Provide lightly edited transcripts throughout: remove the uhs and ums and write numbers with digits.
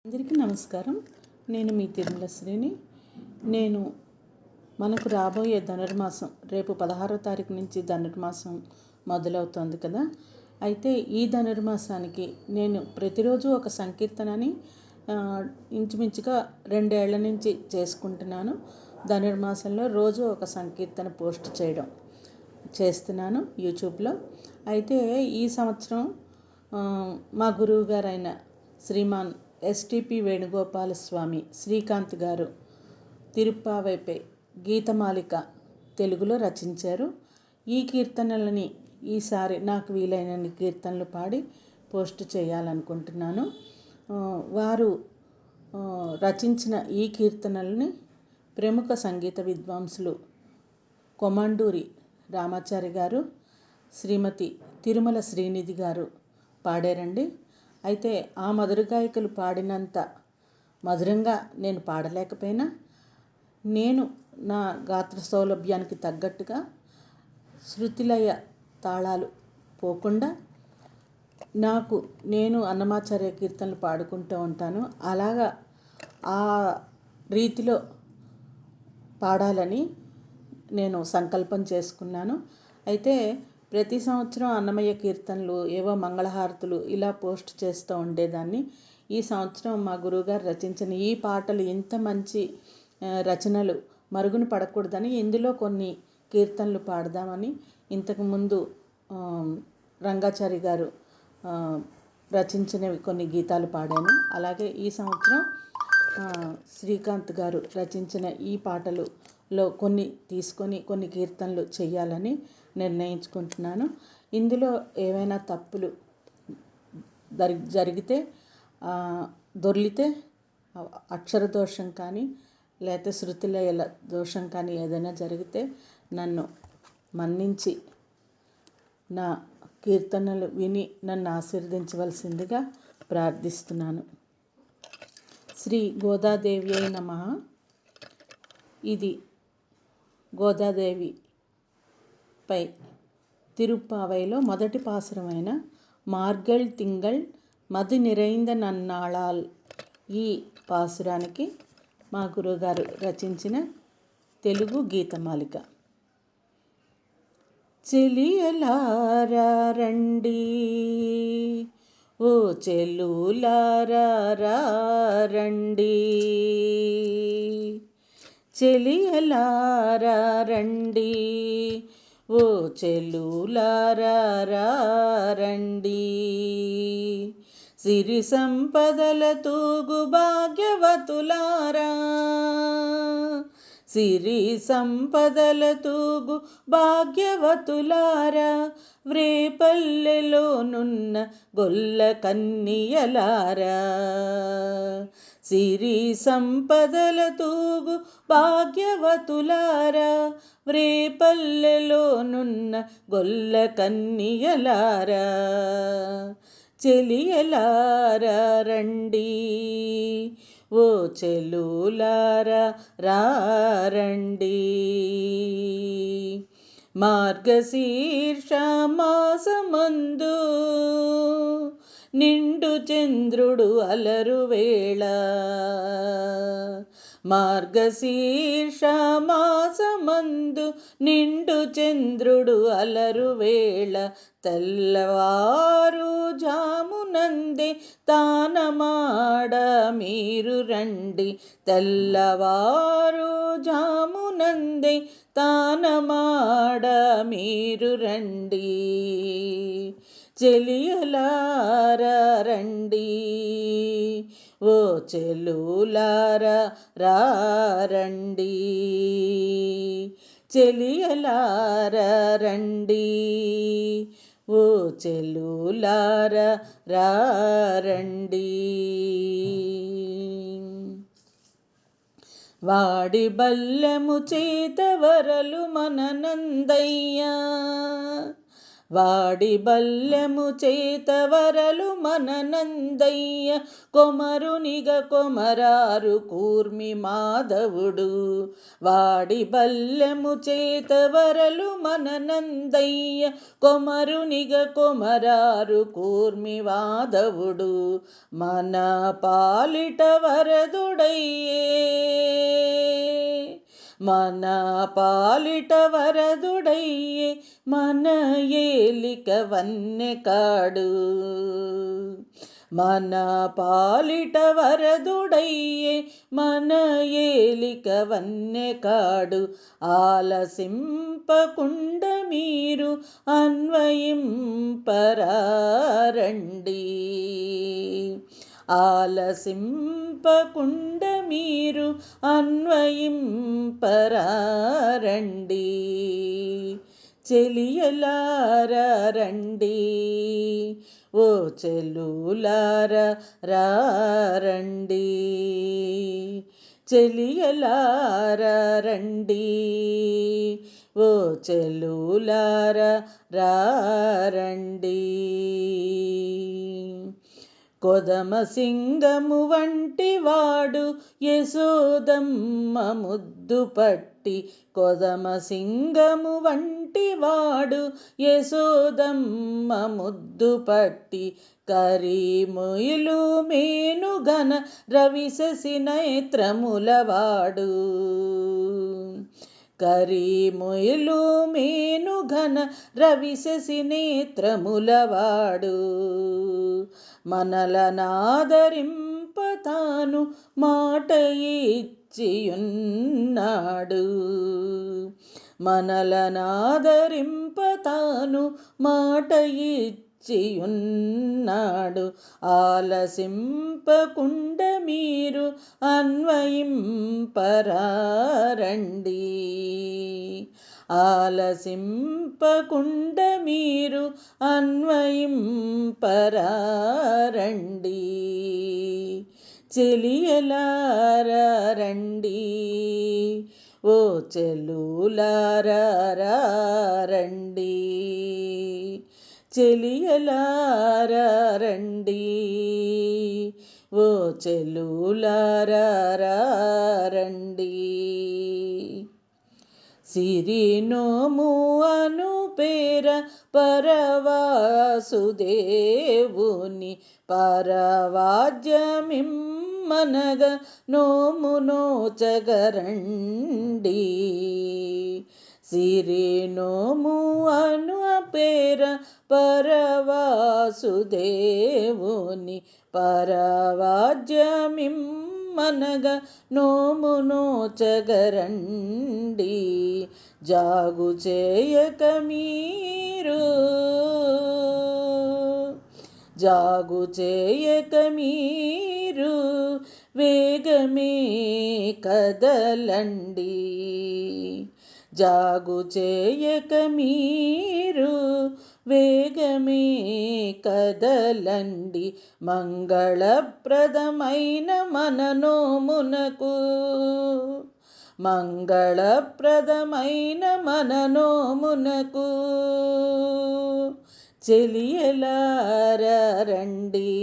అందరికీ నమస్కారం. నేను మీ తిరుమల శ్రీని. మనకు రాబోయే ధనుర్మాసం రేపు 16వ తారీఖు నుంచి ధనుర్మాసం మొదలవుతోంది కదా. అయితే ఈ ధనుర్మాసానికి నేను ప్రతిరోజు ఒక సంకీర్తనని ఇంచుమించుగా 2 ఏళ్ల నుంచి చేసుకుంటున్నాను. ధనుర్మాసంలో రోజు ఒక సంకీర్తన పోస్ట్ చేస్తున్నాను యూట్యూబ్లో. అయితే ఈ సంవత్సరం మా గురువు గారైన శ్రీమాన్ ఎస్టిపి వేణుగోపాలస్వామి శ్రీకాంత్ గారు తిరుప్పావైపై గీతమాలిక తెలుగులో రచించారు. ఈ కీర్తనలని ఈసారి నాకు వీలైనన్ని కీర్తనలు పాడి పోస్ట్ చేయాలనుకుంటున్నాను. వారు రచించిన ఈ కీర్తనలని ప్రముఖ సంగీత విద్వాంసులు కొమండూరి రామాచారి గారు, శ్రీమతి తిరుమల శ్రీనిధి గారు పాడారండి. అయితే ఆ మధుర గాయకులు పాడినంత మధురంగా నేను పాడలేకపోయినా, నేను నా గాత్ర సౌలభ్యానికి తగ్గట్టుగా శృతిలయ తాళాలు పోకుండా నేను అన్నమాచార్య కీర్తనలు పాడుకుంటూ ఉంటాను. అలాగా ఆ రీతిలో పాడాలని నేను సంకల్పం చేసుకున్నాను. అయితే ప్రతి సంవత్సరం అన్నమయ్య కీర్తనలు, ఏవో మంగళహారతులు ఇలా పోస్ట్ చేస్తూ ఉండేదాన్ని. ఈ సంవత్సరం మా గురువుగారు రచించిన ఈ పాటలు ఇంత మంచి రచనలు మరుగున పడకూడదని ఇందులో కొన్ని కీర్తనలు పాడదామని ఇంతకుముందు రంగాచారి గారు రచించినవి కొన్ని గీతాలు పాడాను. అలాగే ఈ సంవత్సరం శ్రీకాంత్ గారు రచించిన ఈ పాటలులో కొన్ని తీసుకొని కొన్ని కీర్తనలు చేయాలని నిర్ణయించుకుంటున్నాను. ఇందులో ఏవైనా తప్పులు జరిగితే, దొర్లితే, అక్షర దోషం కానీ లేకపోతే శృతిలయల దోషం కానీ ఏదైనా జరిగితే నన్ను మన్నించి నా కీర్తనలు విని నన్ను ఆశీర్వదించవలసిందిగా ప్రార్థిస్తున్నాను. శ్రీ గోదాదేవి నమః. ఇది గోదాదేవిపై తిరుప్పావైలో మొదటి పాసురమైన మార్గళ్ తింగళ్ మది నిరైంద నన్నాళాల్, ఈ పాసురానికి మా గురువుగారు రచించిన తెలుగు గీతమాలిక. చెలియలారా రండి, ఓ చెల్లులారా రండి, చెలియలారా రండి, ఓ చెల్లులారా రండి, సిరి సంపదల తూగు భాగ్యవతులారా, సిరి సంపదల తూగు భాగ్యవతులారా, వ్రేపల్లెలోనున్న గొల్ల కన్నియలారా, సిరి సంపదల తూగు భాగ్యవతులారా, వ్రేపల్లెలోనున్న గొల్ల కన్నియలారా, చెలియలారా రండి, ఓ చెల్లులారా రండి. మార్గశీర్ష మాసమందు నిండు చంద్రుడు అలరు వేళ, మార్గశీర్ష మాసమందు నిండు చంద్రుడు అలరు వేళ, తెల్లవారు జామునందే తానమాడ మీరు రండి, తెల్లవారు జామునందే తానమాడ మీరు రండి, చెలియలారా రండి, ఓ చెల్లులారా రండి, చెలియలారా రండి, ఓ చెల్లులారా రండి. వాడి బల్లెము చేత వరలు మన నందయ్య, వాడి బల్లెము చేతవరలు మన నందయ్య కొమరునిగ కొమరారు కూర్మి మాధవుడు. వాడి బల్లెము చేతవరలు మన నందయ్య కొమరునిగ కొమరారు కూర్మి మాధవుడు. మన పాలిట వరదుడయ్యే మన పాలిట వరదుడయ్యే మన ఏలిక వన్నెకాడు. మన పాలిట వరదుడయ్యే మన ఏలిక వన్నెకాడు. ఆలసింపకుండ మీరు అన్వయింపరారండి. ఆలసింపకుండ మీరు అన్వయింపరారండి. చెలియలారా రండి, ఓ చెలులారా రారండి. చెలియలారా రండి, ఓ చెలులారా రారండి. కొదమ సింగము వంటి వాడు యశోదమ్మ ముద్దు పట్టి. కొదమ సింగము వంటి వాడు యశోదమ్మ ముద్దు పట్టి. కరీముయిలు మేనుగన రవిశశి నేత్రములవాడు. కరీముయిలు మేనుఘన రవిశశి నేత్రములవాడు. మనలనాదరింప తాను మాట ఇచ్చియున్నాడు. మనలనాదరింప తాను మాట ఇచ్చియున్నాడు. ఆలసింపకుండ మీరు అన్వయింపరారండి. ఆలసింపకుండ మీరు అన్వయింపరారండి. చెలియలారా రండి, ఓ చెలులారా రారండి. చెలియలారా రండి, ఓ చెలులారా రారండి. సిరినోము అను పేర పరవాసుదేవుని పరవాద్యమిమ్మనగ నోము నోచగరండి. సిరినోము అను పేర పరవాసుదేవుని పరవాద్యమిమ్మనగ నోము నోచగరండి. జాగు చేయక మీరు జాగు చేయక మీరు వేగమే కదలండి. జాగు చేయక మీరు వేగమే కదలండి. మంగళప్రదమైన మన నోమునకు మంగళప్రదమైన మన నోమునకు చెలియలారా రండి,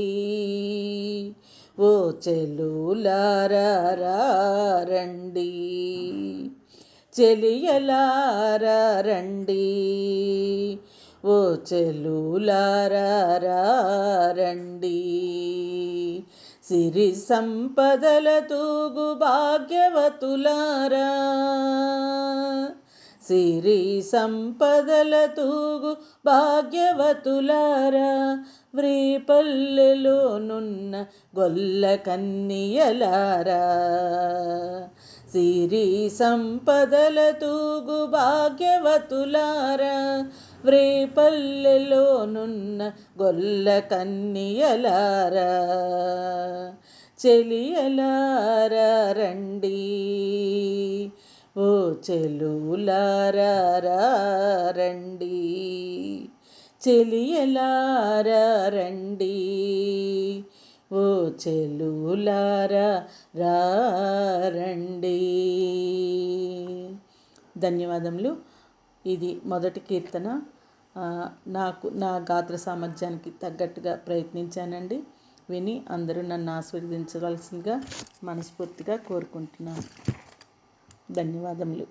ఓ చెలులారా రారండి. చెలియలారా రండి, ఓ చెలులారా రారండి. సిరి సంపదల తూగు భాగ్యవతులారా. సిరి సంపదల తూగు భాగ్యవతులారా. వ్రేపల్లెలోనున్న గొల్ల కన్నియలారా. సిరి సంపదల తూగు భాగ్యవతులారా. వ్రేపల్లెలోనున్న గొల్ల కన్నియలారా. చెలియలారా రండి, ఓ చెలులారా రారండి. చెలియలారా రండి, ఓ చెలులారా రారండి. ధన్యవాదములు. ఇది మొదటి కీర్తన. నా గాత్ర సామర్థ్యానికి తగ్గట్టుగా ప్రయత్నించానండి. విని అందరూ నన్ను ఆశీర్వదించవలసిందిగా మనస్ఫూర్తిగా కోరుకుంటున్నాను. ధన్యవాదములు.